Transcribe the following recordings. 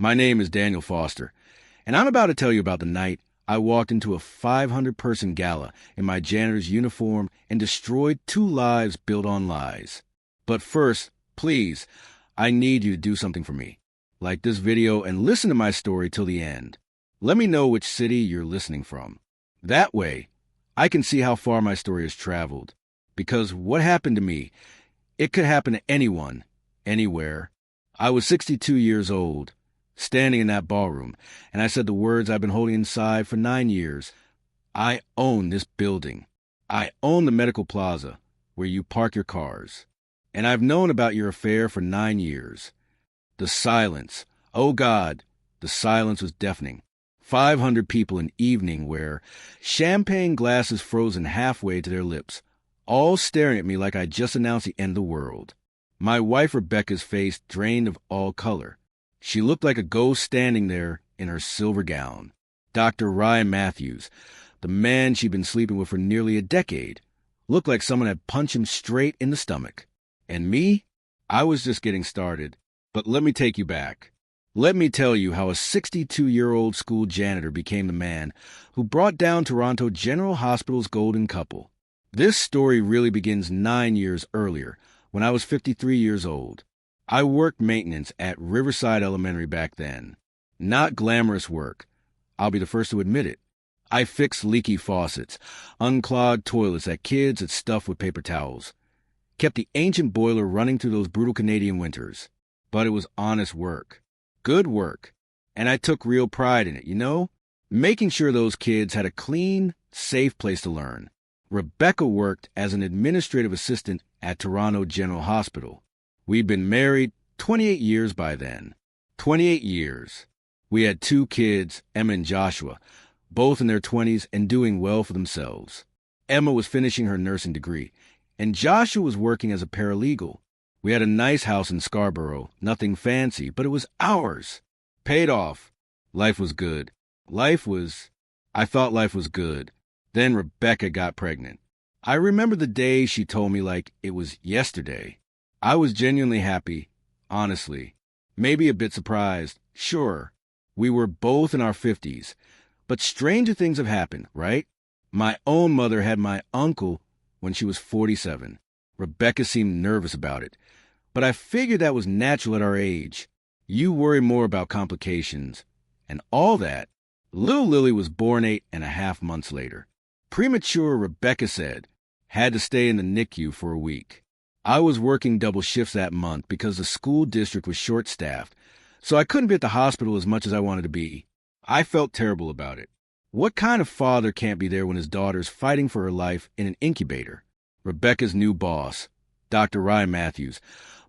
My name is Daniel Foster, and I'm about to tell you about the night I walked into a 500-person gala in my janitor's uniform and destroyed 2 lives built on lies. But first, please, I need you to do something for me. Like this video and listen to my story till the end. Let me know which city you're listening from. That way, I can see how far my story has traveled. Because what happened to me, it could happen to anyone, anywhere. I was 62 years old, standing in that ballroom, and I said the words I've been holding inside for 9 years. I own this building. I own the medical plaza where you park your cars. And I've known about your affair for 9 years. The silence. Oh God, the silence was deafening. 500 people in evening wear, champagne glasses frozen halfway to their lips, all staring at me like I just announced the end of the world. My wife Rebecca's face drained of all color. She looked like a ghost standing there in her silver gown. Dr. Ryan Matthews, the man she'd been sleeping with for nearly a decade, looked like someone had punched him straight in the stomach. And me? I was just getting started. But let me take you back. Let me tell you how a 62-year-old school janitor became the man who brought down Toronto General Hospital's golden couple. This story really begins 9 years earlier, when I was 53 years old. I worked maintenance at Riverside Elementary back then. Not glamorous work. I'll be the first to admit it. I fixed leaky faucets, unclogged toilets that kids had stuffed with paper towels. Kept the ancient boiler running through those brutal Canadian winters. But it was honest work. Good work. And I took real pride in it, making sure those kids had a clean, safe place to learn. Rebecca worked as an administrative assistant at Toronto General Hospital. We'd been married 28 years by then. 28 years. We had 2 kids, Emma and Joshua, both in their 20s and doing well for themselves. Emma was finishing her nursing degree, and Joshua was working as a paralegal. We had a nice house in Scarborough, nothing fancy, but it was ours. Paid off. Life was good. I thought life was good. Then Rebecca got pregnant. I remember the day she told me like it was yesterday. I was genuinely happy, honestly. Maybe a bit surprised, sure. We were both in our 50s. But stranger things have happened, right? My own mother had my uncle when she was 47. Rebecca seemed nervous about it. But I figured that was natural at our age. You worry more about complications. And all that. Little Lily was born 8.5 months later. Premature, Rebecca said. Had to stay in the NICU for a week. I was working double shifts that month because the school district was short-staffed, so I couldn't be at the hospital as much as I wanted to be. I felt terrible about it. What kind of father can't be there when his daughter's fighting for her life in an incubator? Rebecca's new boss, Dr. Ryan Matthews,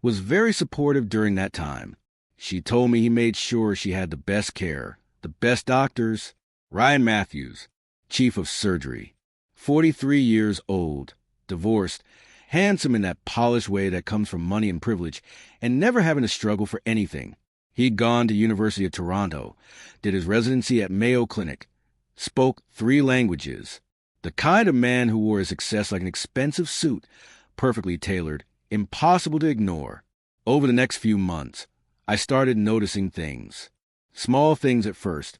was very supportive during that time. She told me he made sure she had the best care, the best doctors. Ryan Matthews, chief of surgery, 43 years old, divorced, handsome in that polished way that comes from money and privilege, and never having to struggle for anything. He'd gone to University of Toronto, did his residency at Mayo Clinic, spoke 3 languages. The kind of man who wore his success like an expensive suit, perfectly tailored, impossible to ignore. Over the next few months, I started noticing things. Small things at first,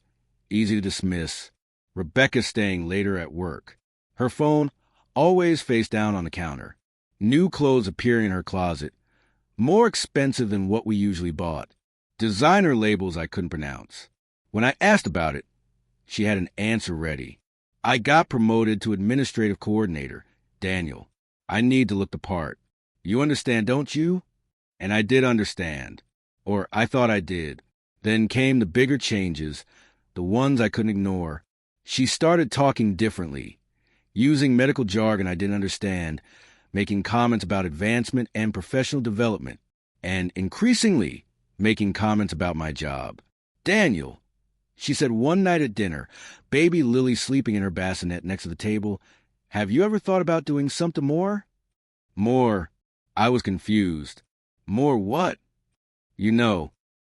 easy to dismiss. Rebecca staying later at work. Her phone always face down on the counter. New clothes appearing in her closet, more expensive than what we usually bought. Designer labels I couldn't pronounce. When I asked about it, she had an answer ready. I got promoted to administrative coordinator. Daniel, I need to look the part. You understand, don't you? And I did understand. Or I thought I did. Then came the bigger changes, the ones I couldn't ignore. She started talking differently, using medical jargon I didn't understand, making comments about advancement and professional development, and increasingly making comments about my job. Daniel, she said one night at dinner, baby Lily sleeping in her bassinet next to the table, have you ever thought about doing something more? More. I was confused. More what?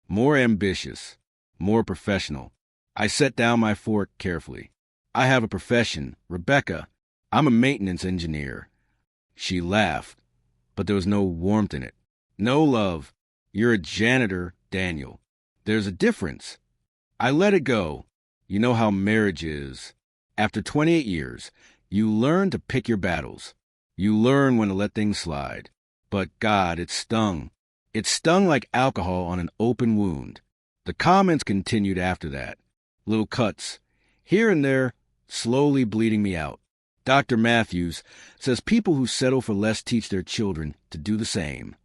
More ambitious, more professional. I set down my fork carefully. I have a profession, Rebecca. I'm a maintenance engineer. She laughed, but there was no warmth in it. No love. You're a janitor, Daniel. There's a difference. I let it go. You know how marriage is. After 28 years, you learn to pick your battles. You learn when to let things slide. But God, it stung. It stung like alcohol on an open wound. The comments continued after that. Little cuts, here and there, slowly bleeding me out. Dr. Matthews says people who settle for less teach their children to do the same.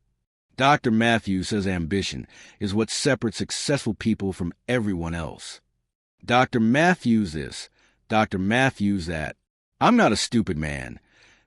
Dr. Matthews says ambition is what separates successful people from everyone else. Dr. Matthews this, Dr. Matthews that. I'm not a stupid man.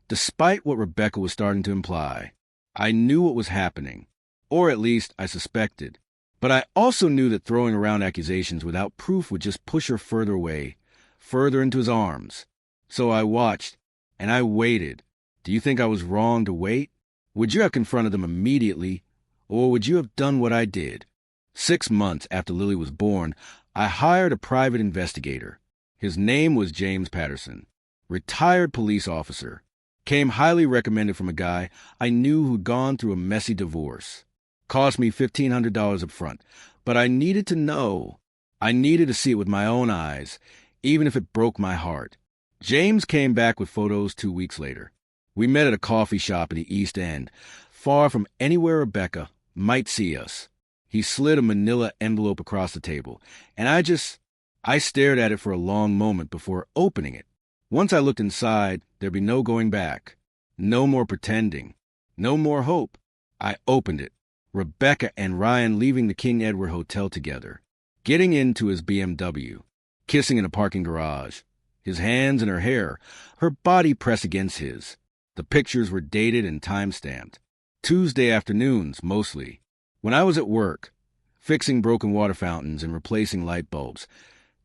Despite what Rebecca was starting to imply, I knew what was happening, or at least I suspected. But I also knew that throwing around accusations without proof would just push her further away, further into his arms. So I watched, and I waited. Do you think I was wrong to wait? Would you have confronted them immediately, or would you have done what I did? 6 months after Lily was born, I hired a private investigator. His name was James Patterson, retired police officer. Came highly recommended from a guy I knew who'd gone through a messy divorce. Cost me $1,500 up front, but I needed to know. I needed to see it with my own eyes, even if it broke my heart. James came back with photos 2 weeks later. We met at a coffee shop in the East End, far from anywhere Rebecca might see us. He slid a manila envelope across the table, and I stared at it for a long moment before opening it. Once I looked inside, there'd be no going back. No more pretending. No more hope. I opened it. Rebecca and Ryan leaving the King Edward Hotel together. Getting into his BMW. Kissing in a parking garage. His hands in her hair. Her body pressed against his. The pictures were dated and time-stamped. Tuesday afternoons, mostly. When I was at work, fixing broken water fountains and replacing light bulbs,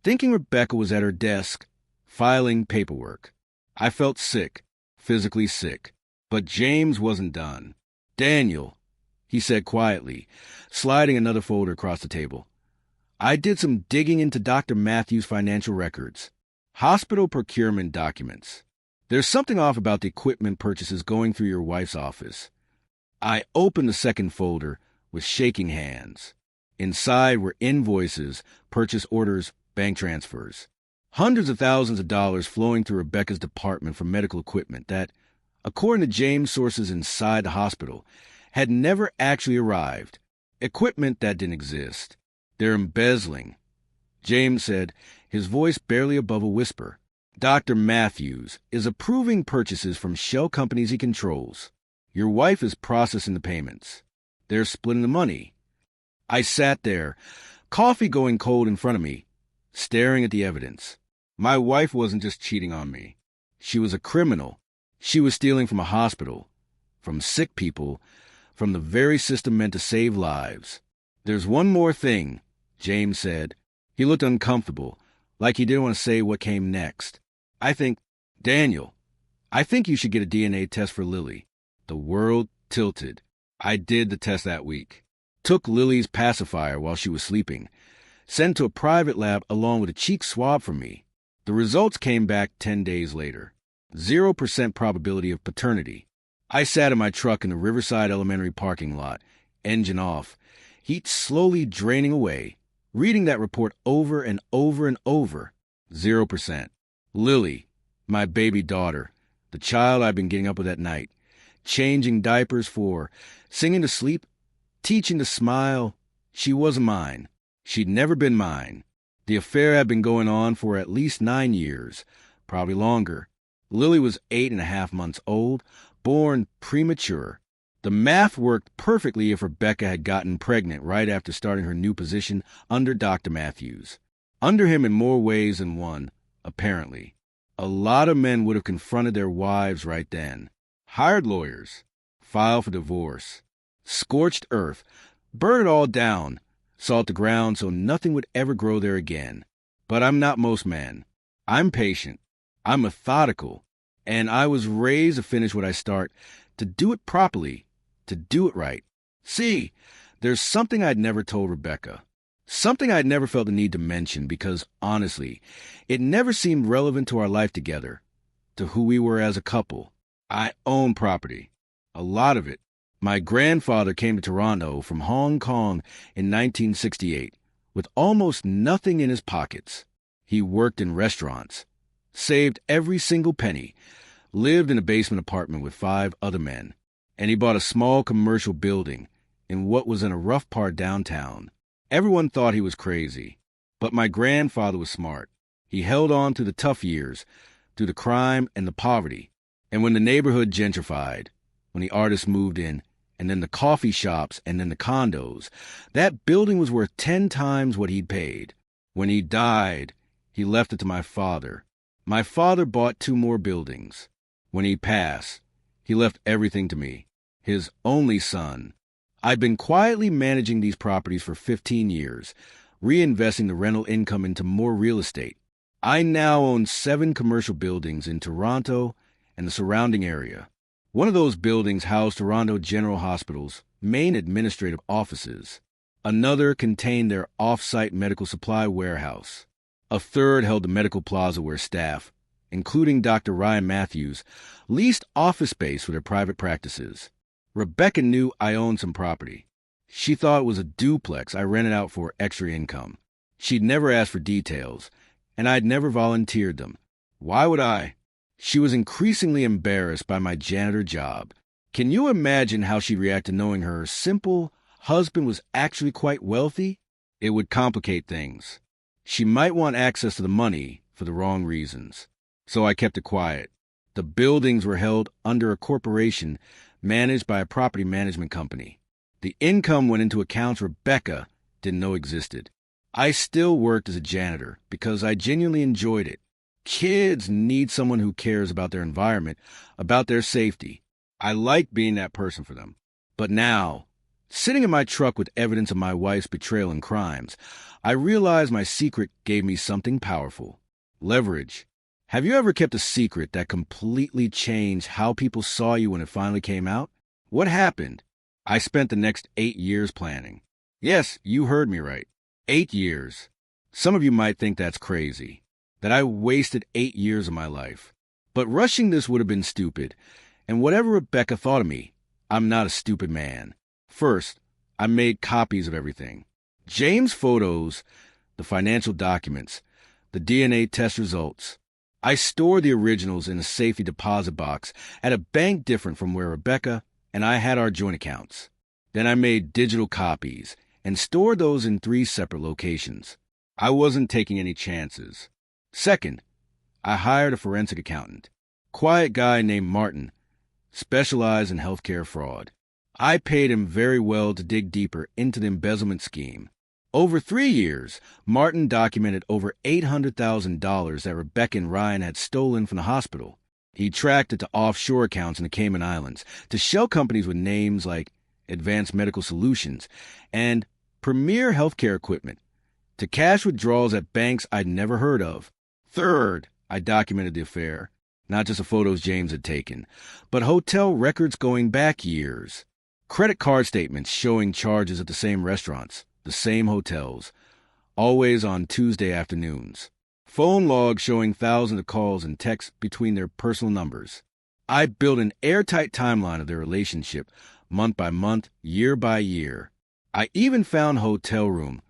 thinking Rebecca was at her desk, filing paperwork. I felt sick, physically sick. But James wasn't done. Daniel, he said quietly, sliding another folder across the table. I did some digging into Dr. Matthews' financial records. Hospital procurement documents. There's something off about the equipment purchases going through your wife's office. I opened the second folder with shaking hands. Inside were invoices, purchase orders, bank transfers. Hundreds of thousands of dollars flowing through Rebecca's department for medical equipment that, according to James' sources inside the hospital, had never actually arrived. Equipment that didn't exist. They're embezzling. James said, his voice barely above a whisper. Dr. Matthews is approving purchases from shell companies he controls. Your wife is processing the payments. They're splitting the money. I sat there, coffee going cold in front of me, staring at the evidence. My wife wasn't just cheating on me. She was a criminal. She was stealing from a hospital, from sick people, from the very system meant to save lives. There's one more thing, James said. He looked uncomfortable, like he didn't want to say what came next. Daniel, I think you should get a DNA test for Lily. The world tilted. I did the test that week. Took Lily's pacifier while she was sleeping. Sent to a private lab along with a cheek swab for me. The results came back 10 days later. 0% probability of paternity. I sat in my truck in the Riverside Elementary parking lot, engine off, heat slowly draining away, reading that report over and over and over. 0%. Lily, my baby daughter, the child I've been getting up with at night, changing diapers for, singing to sleep, teaching to smile. She wasn't mine. She'd never been mine. The affair had been going on for at least 9 years, probably longer. Lily was 8.5 months old, born premature. The math worked perfectly if Rebecca had gotten pregnant right after starting her new position under Dr. Matthews. Under him in more ways than one, apparently. A lot of men would have confronted their wives right then. Hired lawyers. Filed for divorce. Scorched earth. Burn it all down. Salt the ground so nothing would ever grow there again. But I'm not most men. I'm patient. I'm methodical. And I was raised to finish what I start, to do it properly, to do it right. See, there's something I'd never told Rebecca. Something I'd never felt the need to mention because, honestly, it never seemed relevant to our life together, to who we were as a couple. I own property. A lot of it. My grandfather came to Toronto from Hong Kong in 1968, with almost nothing in his pockets. He worked in restaurants, saved every single penny, lived in a basement apartment with 5 other men, and he bought a small commercial building in what was in a rough part downtown. Everyone thought he was crazy, but my grandfather was smart. He held on to the tough years, through the crime and the poverty. And when the neighborhood gentrified, when the artists moved in, and then the coffee shops, and then the condos, that building was worth 10 times what he'd paid. When he died, he left it to my father. My father bought 2 more buildings. When he passed, he left everything to me, his only son. I'd been quietly managing these properties for 15 years, reinvesting the rental income into more real estate. I now own 7 commercial buildings in Toronto and the surrounding area. One of those buildings housed Toronto General Hospital's main administrative offices. Another contained their off-site medical supply warehouse. A third held the medical plaza where staff, including Dr. Ryan Matthews, leased office space for their private practices. Rebecca knew I owned some property. She thought it was a duplex I rented out for extra income. She'd never asked for details, and I'd never volunteered them. Why would I? She was increasingly embarrassed by my janitor job. Can you imagine how she'd react to knowing her simple husband was actually quite wealthy? It would complicate things. She might want access to the money for the wrong reasons. So I kept it quiet. The buildings were held under a corporation managed by a property management company. The income went into accounts Rebecca didn't know existed. I still worked as a janitor because I genuinely enjoyed it. Kids need someone who cares about their environment, about their safety. I like being that person for them. But now, sitting in my truck with evidence of my wife's betrayal and crimes, I realized my secret gave me something powerful. Leverage. Have you ever kept a secret that completely changed how people saw you when it finally came out? What happened? I spent the next 8 years planning. Yes, you heard me right. 8 years. Some of you might think that's crazy, that I wasted 8 years of my life. But rushing this would have been stupid, and whatever Rebecca thought of me, I'm not a stupid man. First, I made copies of everything. James' photos, the financial documents, the DNA test results. I stored the originals in a safety deposit box at a bank different from where Rebecca and I had our joint accounts. Then I made digital copies and stored those in 3 separate locations. I wasn't taking any chances. Second, I hired a forensic accountant, quiet guy named Martin, specialized in healthcare fraud. I paid him very well to dig deeper into the embezzlement scheme. Over 3 years, Martin documented over $800,000 that Rebecca and Ryan had stolen from the hospital. He tracked it to offshore accounts in the Cayman Islands, to shell companies with names like Advanced Medical Solutions and Premier Healthcare Equipment, to cash withdrawals at banks I'd never heard of. Third, I documented the affair, not just the photos James had taken, but hotel records going back years. Credit card statements showing charges at the same restaurants, the same hotels, always on Tuesday afternoons. Phone logs showing thousands of calls and texts between their personal numbers. I built an airtight timeline of their relationship, month by month, year by year. I even found a hotel room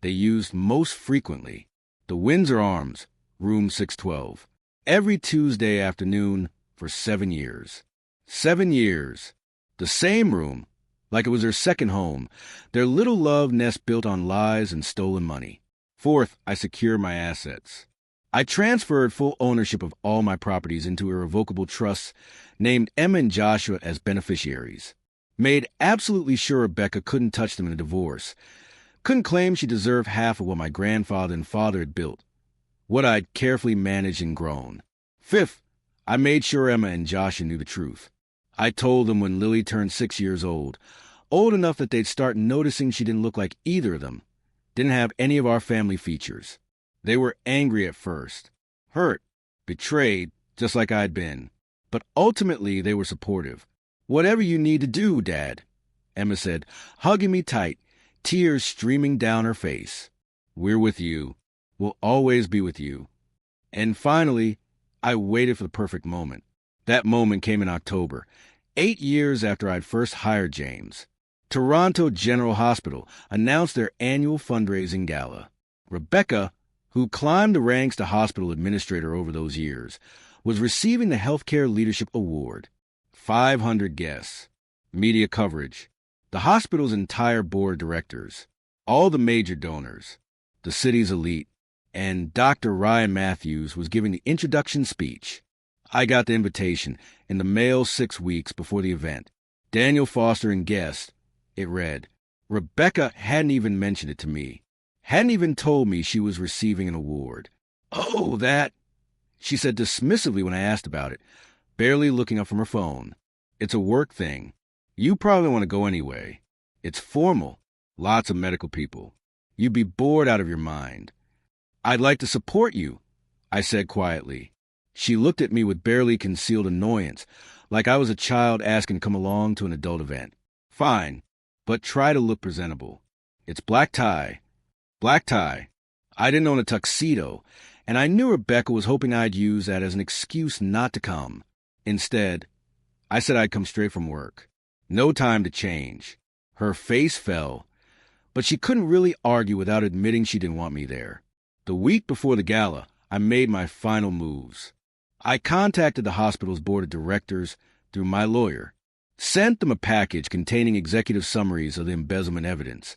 they used most frequently, the Windsor Arms, room 612, every Tuesday afternoon for 7 years. 7 years. The same room, like it was their second home, their little love nest built on lies and stolen money. Fourth, I secured my assets. I transferred full ownership of all my properties into irrevocable trusts, named Emma and Joshua as beneficiaries. Made absolutely sure Rebecca couldn't touch them in a divorce. Couldn't claim she deserved half of what my grandfather and father had built, what I'd carefully managed and grown. Fifth, I made sure Emma and Joshua knew the truth. I told them when Lily turned 6 years old enough that they'd start noticing she didn't look like either of them, didn't have any of our family features. They were angry at first, hurt, betrayed, just like I'd been. But ultimately, they were supportive. "Whatever you need to do, Dad," Emma said, hugging me tight, tears streaming down her face. "We're with you. We'll always be with you." And finally, I waited for the perfect moment. That moment came in October, 8 years after I'd first hired James. Toronto General Hospital announced their annual fundraising gala. Rebecca, who climbed the ranks to hospital administrator over those years, was receiving the Healthcare Leadership Award. 500 guests, media coverage, the hospital's entire board of directors, all the major donors, the city's elite, and Dr. Ryan Matthews was giving the introduction speech. I got the invitation in the mail 6 weeks before the event. Daniel Foster and guest, it read. Rebecca hadn't even mentioned it to me. Hadn't even told me she was receiving an award. Oh, that, she said dismissively when I asked about it, barely looking up from her phone. It's a work thing. You probably want to go anyway. It's formal. Lots of medical people. You'd be bored out of your mind. I'd like to support you, I said quietly. She looked at me with barely concealed annoyance, like I was a child asking to come along to an adult event. Fine, but try to look presentable. It's black tie. Black tie. I didn't own a tuxedo, and I knew Rebecca was hoping I'd use that as an excuse not to come. Instead, I said I'd come straight from work. No time to change. Her face fell, but she couldn't really argue without admitting she didn't want me there. The week before the gala, I made my final moves. I contacted the hospital's board of directors through my lawyer, sent them a package containing executive summaries of the embezzlement evidence,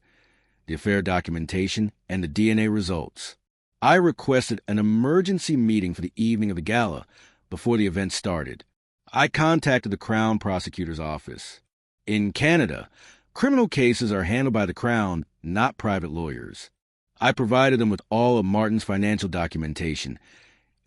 the affair documentation, and the DNA results. I requested an emergency meeting for the evening of the gala before the event started. I contacted the Crown Prosecutor's office. In Canada, criminal cases are handled by the Crown, not private lawyers. I provided them with all of Martin's financial documentation,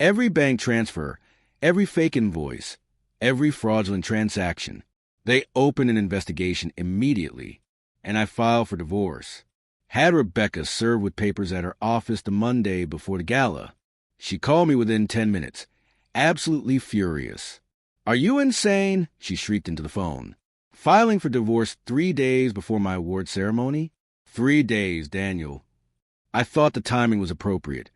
every bank transfer, every fake invoice, every fraudulent transaction. They opened an investigation immediately, and I filed for divorce. Had Rebecca served with papers at her office the Monday before the gala. She called me within 10 minutes, absolutely furious. Are you insane? She shrieked into the phone. Filing for divorce 3 days before my award ceremony? 3 days, Daniel. I thought the timing was appropriate.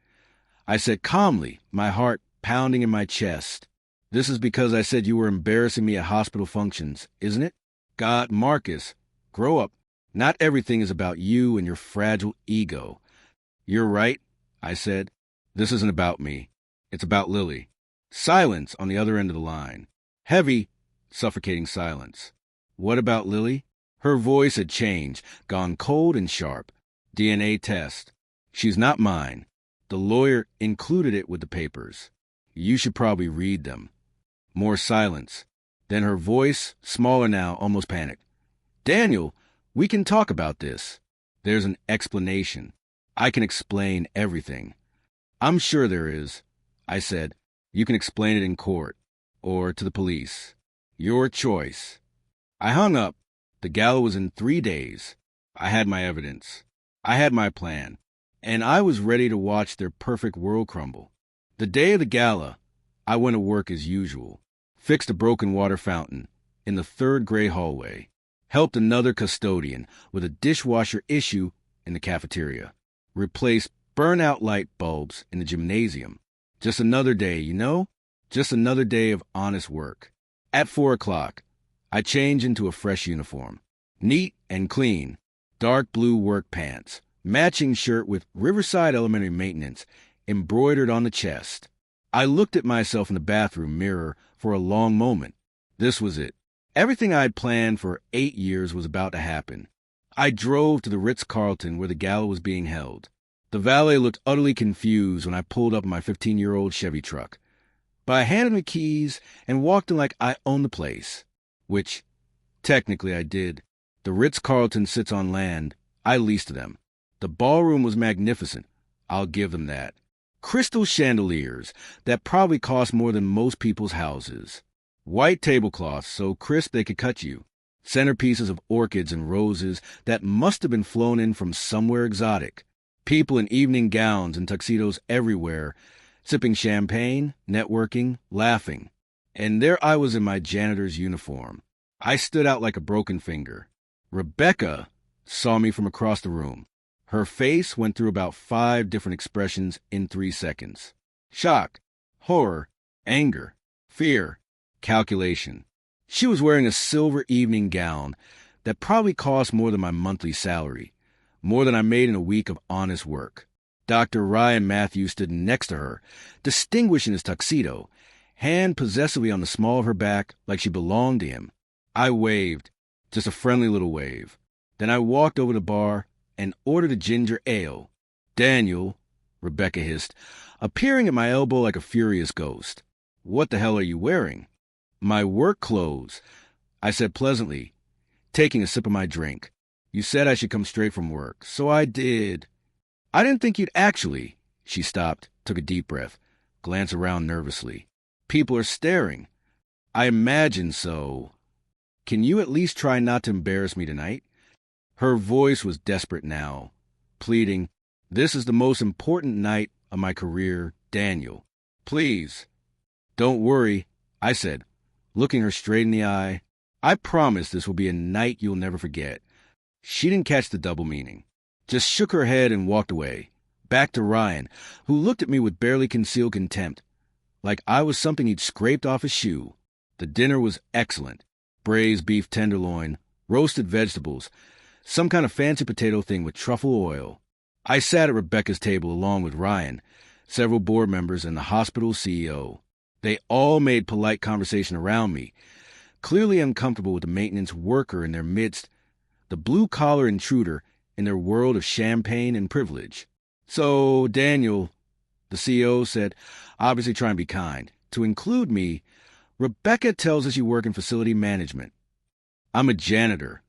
I said calmly, my heart pounding in my chest. This is because I said you were embarrassing me at hospital functions, isn't it? God, Marcus, grow up. Not everything is about you and your fragile ego. You're right, I said. This isn't about me. It's about Lily. Silence on the other end of the line. Heavy, suffocating silence. What about Lily? Her voice had changed, gone cold and sharp. DNA test. She's not mine. The lawyer included it with the papers. You should probably read them. More silence. Then her voice, smaller now, almost panicked. Daniel, we can talk about this. There's an explanation. I can explain everything. I'm sure there is. I said, you can explain it in court. Or to the police. Your choice. I hung up. The gala was in 3 days. I had my evidence. I had my plan. And I was ready to watch their perfect world crumble. The day of the gala, I went to work as usual. Fixed a broken water fountain in the 3rd grade hallway. Helped another custodian with a dishwasher issue in the cafeteria. Replaced burnout light bulbs in the gymnasium. Just another day, you know? Just another day of honest work. At 4 o'clock, I changed into a fresh uniform. Neat and clean. Dark blue work pants. Matching shirt with Riverside Elementary maintenance embroidered on the chest. I looked at myself in the bathroom mirror for a long moment. This was it. Everything I'd planned for 8 years was about to happen. I drove to the Ritz-Carlton where the gala was being held. The valet looked utterly confused when I pulled up in my 15-year-old Chevy truck. But I handed him the keys and walked in like I owned the place. Which, technically, I did. The Ritz-Carlton sits on land. I leased them. The ballroom was magnificent. I'll give them that. Crystal chandeliers that probably cost more than most people's houses. White tablecloths so crisp they could cut you. Centerpieces of orchids and roses that must have been flown in from somewhere exotic. People in evening gowns and tuxedos everywhere, sipping champagne, networking, laughing. And there I was in my janitor's uniform. I stood out like a broken finger. Rebecca saw me from across the room. Her face went through about 5 different expressions in 3 seconds. Shock, horror, anger, fear, calculation. She was wearing a silver evening gown, that probably cost more than my monthly salary, more than I made in a week of honest work. Dr. Ryan Matthews stood next to her, distinguished in his tuxedo, hand possessively on the small of her back like she belonged to him. I waved, just a friendly little wave. Then I walked over to the bar and ordered a ginger ale. "Daniel," Rebecca hissed, appearing at my elbow like a furious ghost. "What the hell are you wearing?" "My work clothes," I said pleasantly, taking a sip of my drink. "You said I should come straight from work, so I did." "I didn't think you'd actually." She stopped, took a deep breath, glanced around nervously. "People are staring." "I imagine so. Can you at least try not to embarrass me tonight?" Her voice was desperate now, pleading, "This is the most important night of my career, Daniel. Please." "Don't worry," I said, looking her straight in the eye. "I promise this will be a night you'll never forget." She didn't catch the double meaning, just shook her head and walked away, back to Ryan, who looked at me with barely concealed contempt, like I was something he'd scraped off his shoe. The dinner was excellent. Braised beef tenderloin, roasted vegetables, some kind of fancy potato thing with truffle oil. I sat at Rebecca's table along with Ryan, several board members, and the hospital CEO. They all made polite conversation around me, clearly uncomfortable with the maintenance worker in their midst, the blue-collar intruder in their world of champagne and privilege. "So, Daniel," the CEO said, obviously trying to be kind, to include me, "Rebecca tells us you work in facility management." "I'm a janitor,"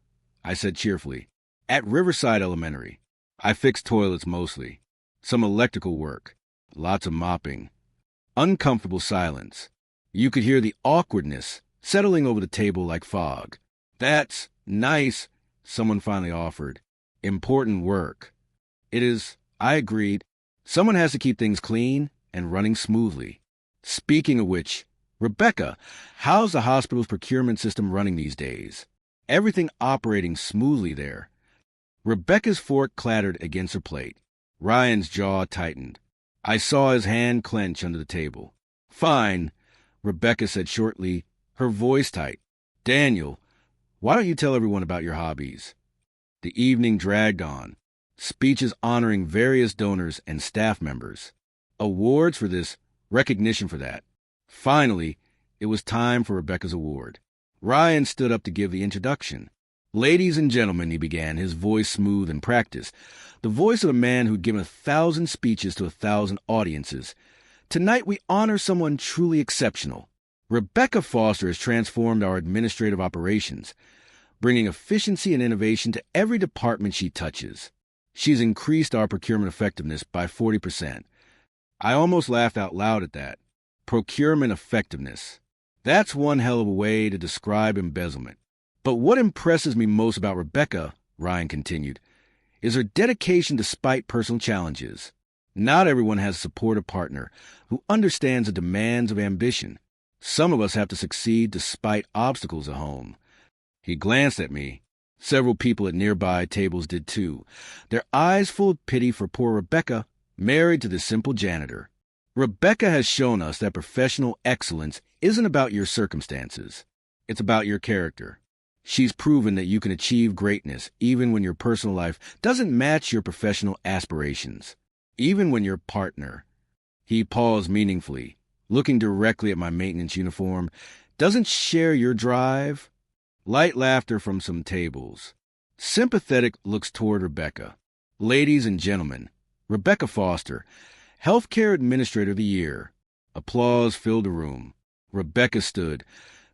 I said cheerfully, "at Riverside Elementary. I fix toilets mostly. Some electrical work. Lots of mopping." Uncomfortable silence. You could hear the awkwardness settling over the table like fog. "That's nice," someone finally offered. "Important work." "It is," I agreed. "Someone has to keep things clean and running smoothly." Speaking of which, Rebecca, how's the hospital's procurement system running these days? Everything operating smoothly there? Rebecca's fork clattered against her plate. Ryan's jaw tightened. I saw his hand clench under the table. "Fine," Rebecca said shortly, her voice tight. "Daniel, why don't you tell everyone about your hobbies?" The evening dragged on. Speeches honoring various donors and staff members. Awards for this, recognition for that. Finally, it was time for Rebecca's award. Ryan stood up to give the introduction. "Ladies and gentlemen," he began, his voice smooth and practiced, the voice of a man who'd given 1,000 speeches to 1,000 audiences. "Tonight we honor someone truly exceptional. Rebecca Foster has transformed our administrative operations, bringing efficiency and innovation to every department she touches. She's increased our procurement effectiveness by 40%. I almost laughed out loud at that. Procurement effectiveness. That's one hell of a way to describe embezzlement. But what impresses me most about Rebecca," Ryan continued, "is her dedication despite personal challenges. Not everyone has a supportive partner who understands the demands of ambition. Some of us have to succeed despite obstacles at home." He glanced at me. Several people at nearby tables did too, their eyes full of pity for poor Rebecca, married to this simple janitor. "Rebecca has shown us that professional excellence isn't about your circumstances. It's about your character. She's proven that you can achieve greatness even when your personal life doesn't match your professional aspirations, even when your partner," he paused meaningfully, looking directly at my maintenance uniform, "doesn't share your drive." Light laughter from some tables. Sympathetic looks toward Rebecca. "Ladies and gentlemen, Rebecca Foster, Healthcare Administrator of the Year." Applause filled the room. Rebecca stood,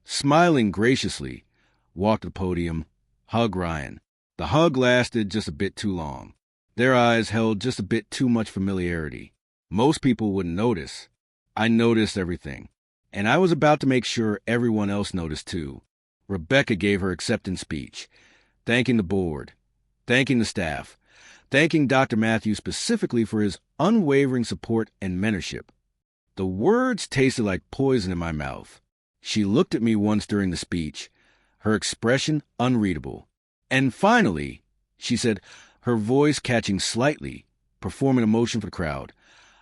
smiling graciously, walked to the podium, hugged Ryan. The hug lasted just a bit too long. Their eyes held just a bit too much familiarity. Most people wouldn't notice. I noticed everything, and I was about to make sure everyone else noticed too. Rebecca gave her acceptance speech, thanking the board, thanking the staff, thanking Dr. Matthews specifically for his unwavering support and mentorship. The words tasted like poison in my mouth. She looked at me once during the speech, her expression unreadable. "And finally," she said, her voice catching slightly, performing a motion for the crowd,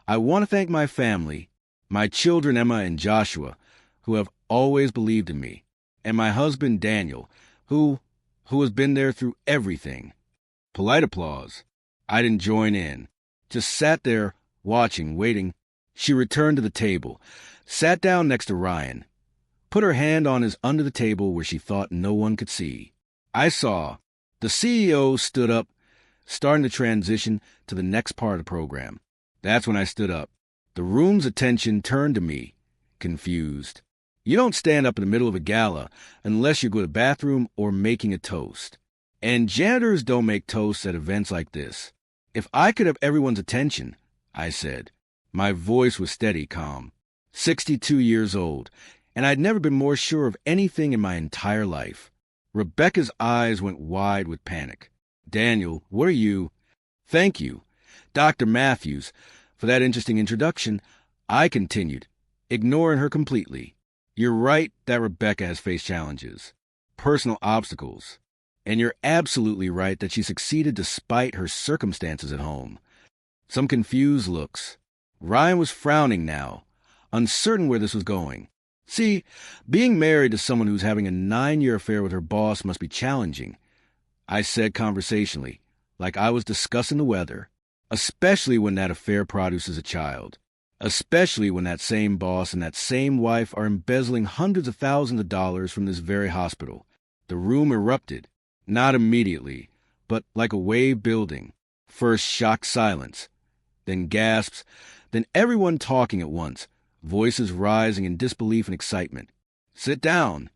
"I want to thank my family, my children Emma and Joshua, who have always believed in me, and my husband Daniel, who, who has been there through everything. Polite applause. I didn't join in. Just sat there, watching, waiting. She returned to the table, sat down next to Ryan, put her hand on his under the table where she thought no one could see. I saw. The CEO stood up, starting to transition to the next part of the program. That's when I stood up. The room's attention turned to me, confused. You don't stand up in the middle of a gala unless you're going to the bathroom or making a toast. And janitors don't make toasts at events like this. If I could have everyone's attention, I said. My voice was steady, calm. 62 years old, and I'd never been more sure of anything in my entire life. Rebecca's eyes went wide with panic. Daniel, what are you? Thank you, Dr. Matthews, for that interesting introduction. I continued, ignoring her completely. You're right that Rebecca has faced challenges, personal obstacles. And you're absolutely right that she succeeded despite her circumstances at home. Some confused looks. Ryan was frowning now, uncertain where this was going. See, being married to someone who's having a 9-year affair with her boss must be challenging, I said conversationally, like I was discussing the weather, especially when that affair produces a child, especially when that same boss and that same wife are embezzling hundreds of thousands of dollars from this very hospital. The room erupted, not immediately, but like a wave building. First shocked silence, then gasps, then everyone talking at once, voices rising in disbelief and excitement. Sit down,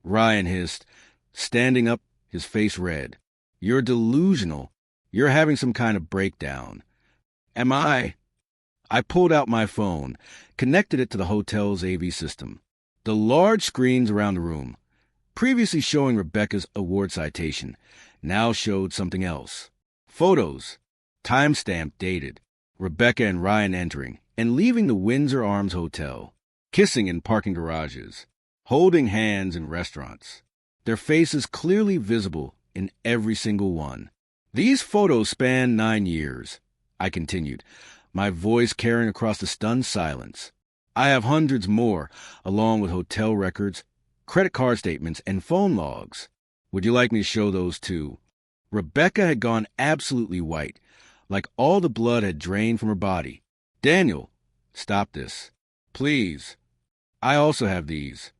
Ryan hissed, standing up, his face red. You're delusional. You're having some kind of breakdown. Am I? I pulled out my phone, connected it to the hotel's AV system. The large screens around the room, previously showing Rebecca's award citation, now showed something else. Photos, timestamp dated, Rebecca and Ryan entering and leaving the Windsor Arms Hotel, kissing in parking garages, holding hands in restaurants, their faces clearly visible in every single one. These photos span 9 years, I continued, my voice carrying across the stunned silence. I have hundreds more, along with hotel records, credit card statements, and phone logs. Would you like me to show those too? Rebecca had gone absolutely white, like all the blood had drained from her body. Daniel, stop this. Please. I also have these.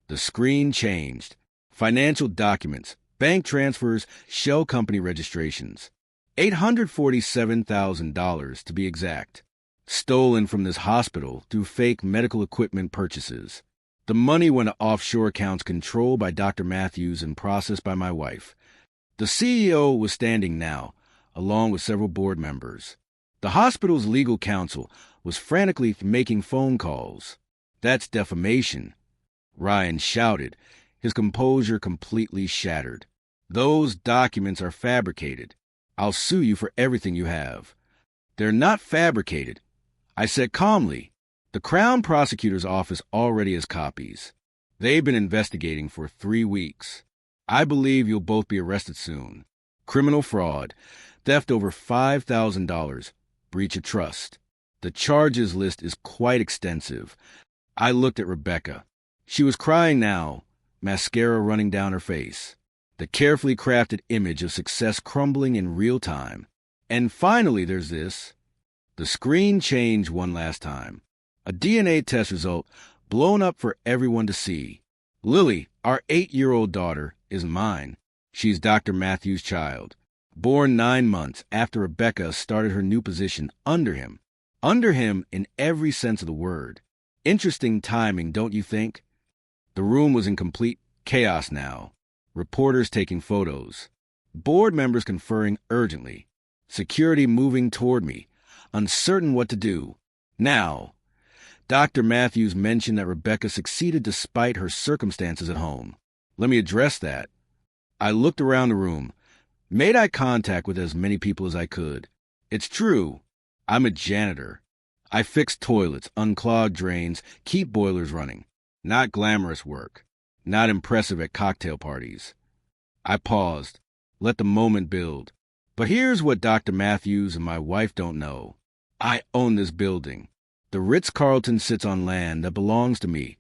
The screen changed. Financial documents, bank transfers, shell company registrations. $847,000 to be exact. Stolen from this hospital through fake medical equipment purchases. The money went to offshore accounts controlled by Dr. Matthews and processed by my wife. The CEO was standing now, along with several board members. The hospital's legal counsel was frantically making phone calls. That's defamation, Ryan shouted, his composure completely shattered. Those documents are fabricated. I'll sue you for everything you have. They're not fabricated, I said calmly. The Crown Prosecutor's Office already has copies. They've been investigating for 3 weeks. I believe you'll both be arrested soon. Criminal fraud, theft over $5,000, breach of trust. The charges list is quite extensive. I looked at Rebecca. She was crying now, mascara running down her face. The carefully crafted image of success crumbling in real time. And finally there's this. The screen changed one last time. A DNA test result blown up for everyone to see. Lily, our 8-year-old daughter, is mine. She's Dr. Matthews' child, born 9 months after Rebecca started her new position under him. Under him in every sense of the word. Interesting timing, don't you think? The room was in complete chaos now. Reporters taking photos. Board members conferring urgently. Security moving toward me, uncertain what to do. Now, Dr. Matthews mentioned that Rebecca succeeded despite her circumstances at home. Let me address that. I looked around the room, made eye contact with as many people as I could. It's true, I'm a janitor. I fix toilets, unclog drains, keep boilers running. Not glamorous work, not impressive at cocktail parties. I paused, let the moment build. But here's what Dr. Matthews and my wife don't know. I own this building. The Ritz-Carlton sits on land that belongs to me,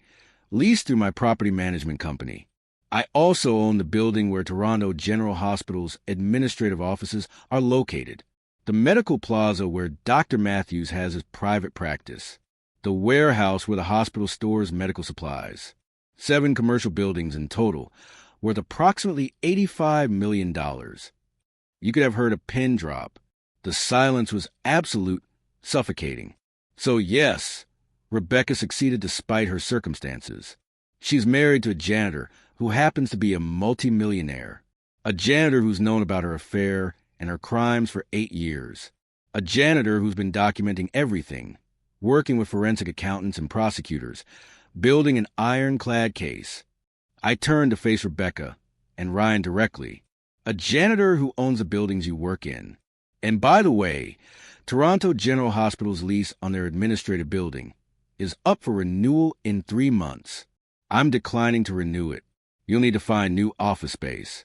leased through my property management company. I also own the building where Toronto General Hospital's administrative offices are located, the medical plaza where Dr. Matthews has his private practice, the warehouse where the hospital stores medical supplies. 7 commercial buildings in total, worth approximately $85 million. You could have heard a pin drop. The silence was absolute, suffocating. So yes, Rebecca succeeded despite her circumstances. She's married to a janitor who happens to be a multimillionaire. A janitor who's known about her affair and her crimes for 8 years. A janitor who's been documenting everything, working with forensic accountants and prosecutors, building an ironclad case. I turned to face Rebecca and Ryan directly. A janitor who owns the buildings you work in. And by the way, Toronto General Hospital's lease on their administrative building is up for renewal in 3 months. I'm declining to renew it. You'll need to find new office space.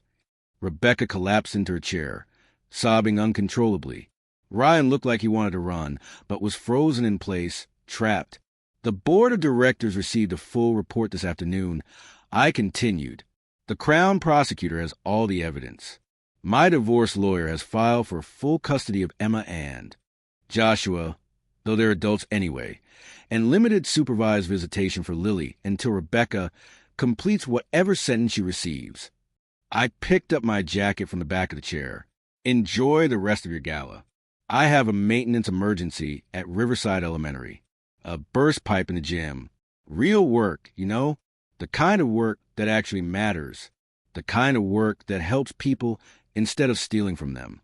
Rebecca collapsed into her chair, sobbing uncontrollably. Ryan looked like he wanted to run, but was frozen in place, trapped. The board of directors received a full report this afternoon. I continued. The Crown prosecutor has all the evidence. My divorce lawyer has filed for full custody of Emma and Joshua, though they're adults anyway, and limited supervised visitation for Lily until Rebecca completes whatever sentence she receives. I picked up my jacket from the back of the chair. Enjoy the rest of your gala. I have a maintenance emergency at Riverside Elementary. A burst pipe in the gym. Real work, you know? The kind of work that actually matters. The kind of work that helps people instead of stealing from them.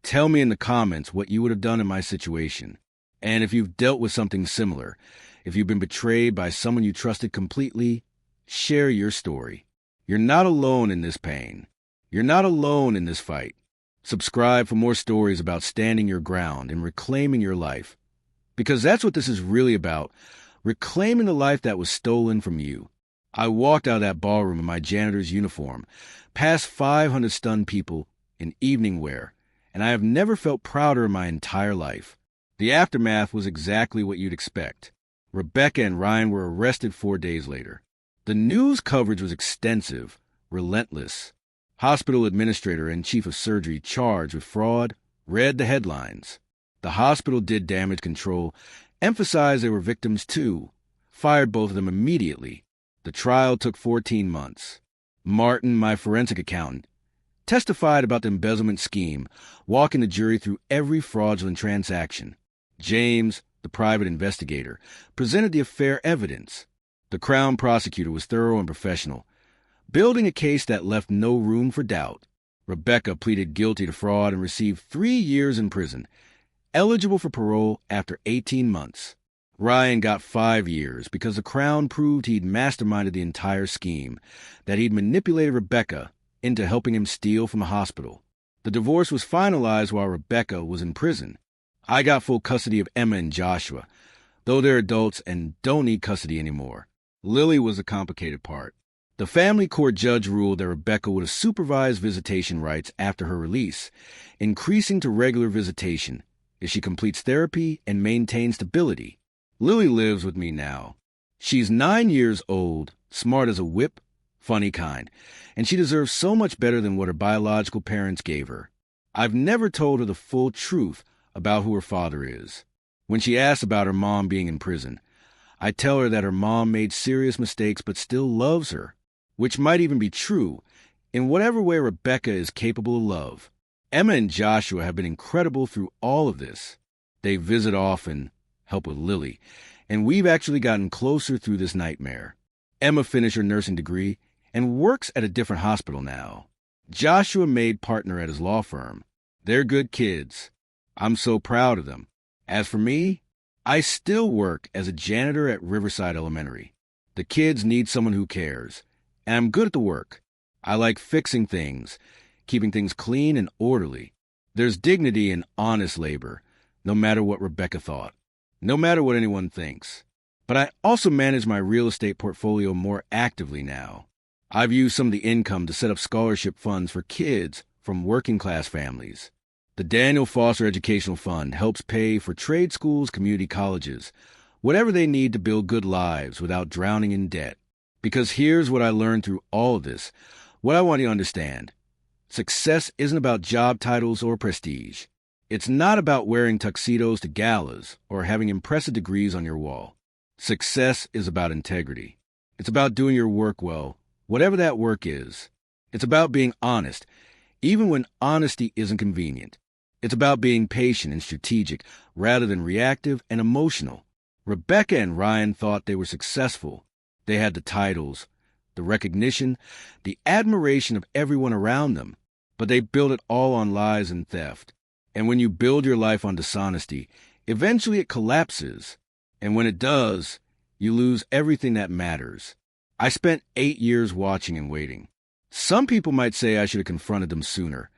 Tell me in the comments what you would have done in my situation. And if you've dealt with something similar, if you've been betrayed by someone you trusted completely, share your story. You're not alone in this pain. You're not alone in this fight. Subscribe for more stories about standing your ground and reclaiming your life. Because that's what this is really about, reclaiming the life that was stolen from you. I walked out of that ballroom in my janitor's uniform, past 500 stunned people in evening wear, and I have never felt prouder in my entire life. The aftermath was exactly what you'd expect. Rebecca and Ryan were arrested 4 days later. The news coverage was extensive, relentless. Hospital administrator and chief of surgery charged with fraud read the headlines. The hospital did damage control, emphasized they were victims too, fired both of them immediately. The trial took 14 months. Martin, my forensic accountant, testified about the embezzlement scheme, walking the jury through every fraudulent transaction. James, the private investigator, presented the affair evidence. The Crown prosecutor was thorough and professional, building a case that left no room for doubt. Rebecca pleaded guilty to fraud and received 3 years in prison, eligible for parole after 18 months. Ryan got 5 years because the Crown proved he'd masterminded the entire scheme, that he'd manipulated Rebecca into helping him steal from the hospital. The divorce was finalized while Rebecca was in prison. I got full custody of Emma and Joshua, though they're adults and don't need custody anymore. Lily was the complicated part. The family court judge ruled that Rebecca would have supervised visitation rights after her release, increasing to regular visitation if she completes therapy and maintains stability. Lily lives with me now. She's 9 years old, smart as a whip, funny kind, and she deserves so much better than what her biological parents gave her. I've never told her the full truth about who her father is. When she asks about her mom being in prison, I tell her that her mom made serious mistakes but still loves her, which might even be true in whatever way Rebecca is capable of love. Emma and Joshua have been incredible through all of this. They visit often, help with Lily, and we've actually gotten closer through this nightmare. Emma finished her nursing degree and works at a different hospital now. Joshua made partner at his law firm. They're good kids. I'm so proud of them. As for me, I still work as a janitor at Riverside Elementary. The kids need someone who cares, and I'm good at the work. I like fixing things, keeping things clean and orderly. There's dignity in honest labor, no matter what Rebecca thought, no matter what anyone thinks. But I also manage my real estate portfolio more actively now. I've used some of the income to set up scholarship funds for kids from working-class families. The Daniel Foster Educational Fund helps pay for trade schools, community colleges, whatever they need to build good lives without drowning in debt. Because here's what I learned through all of this. What I want you to understand. Success isn't about job titles or prestige. It's not about wearing tuxedos to galas or having impressive degrees on your wall. Success is about integrity. It's about doing your work well, whatever that work is. It's about being honest, even when honesty isn't convenient. It's about being patient and strategic rather than reactive and emotional. Rebecca and Ryan thought they were successful. They had the titles, the recognition, the admiration of everyone around them, but they built it all on lies and theft. And when you build your life on dishonesty, eventually it collapses. And when it does, you lose everything that matters. I spent 8 years watching and waiting. Some people might say I should have confronted them sooner,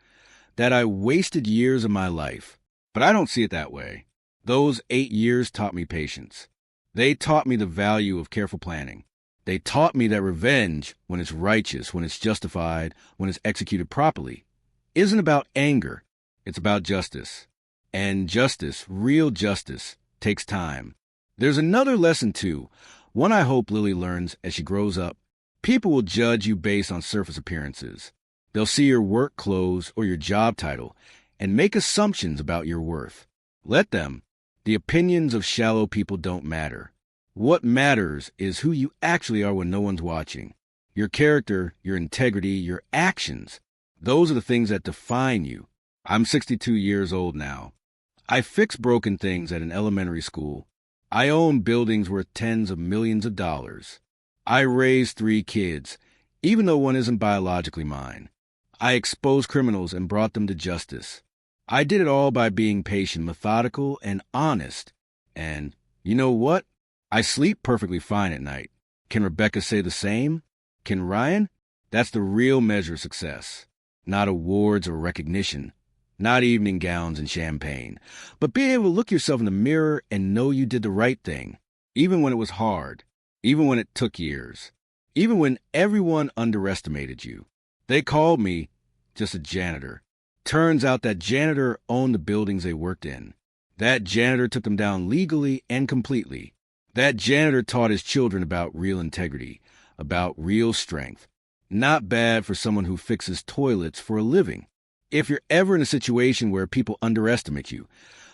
that I wasted years of my life. But I don't see it that way. Those 8 years taught me patience. They taught me the value of careful planning. They taught me that revenge, when it's righteous, when it's justified, when it's executed properly, isn't about anger. It's about justice. And justice, real justice, takes time. There's another lesson, too, one I hope Lily learns as she grows up. People will judge you based on surface appearances. They'll see your work clothes or your job title and make assumptions about your worth. Let them. The opinions of shallow people don't matter. What matters is who you actually are when no one's watching. Your character, your integrity, your actions. Those are the things that define you. I'm 62 years old now. I fix broken things at an elementary school. I own buildings worth tens of millions of dollars. I raised 3 kids, even though one isn't biologically mine. I exposed criminals and brought them to justice. I did it all by being patient, methodical, and honest. And you know what? I sleep perfectly fine at night. Can Rebecca say the same? Can Ryan? That's the real measure of success. Not awards or recognition. Not evening gowns and champagne. But being able to look yourself in the mirror and know you did the right thing. Even when it was hard. Even when it took years. Even when everyone underestimated you. They called me just a janitor. Turns out that janitor owned the buildings they worked in. That janitor took them down legally and completely. That janitor taught his children about real integrity, about real strength. Not bad for someone who fixes toilets for a living. If you're ever in a situation where people underestimate you,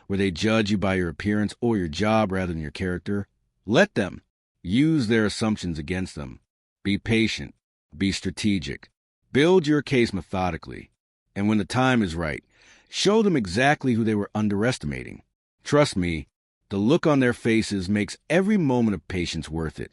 where they judge you by your appearance or your job rather than your character, let them. Use their assumptions against them. Be patient. Be strategic. Build your case methodically. And when the time is right, show them exactly who they were underestimating. Trust me, the look on their faces makes every moment of patience worth it.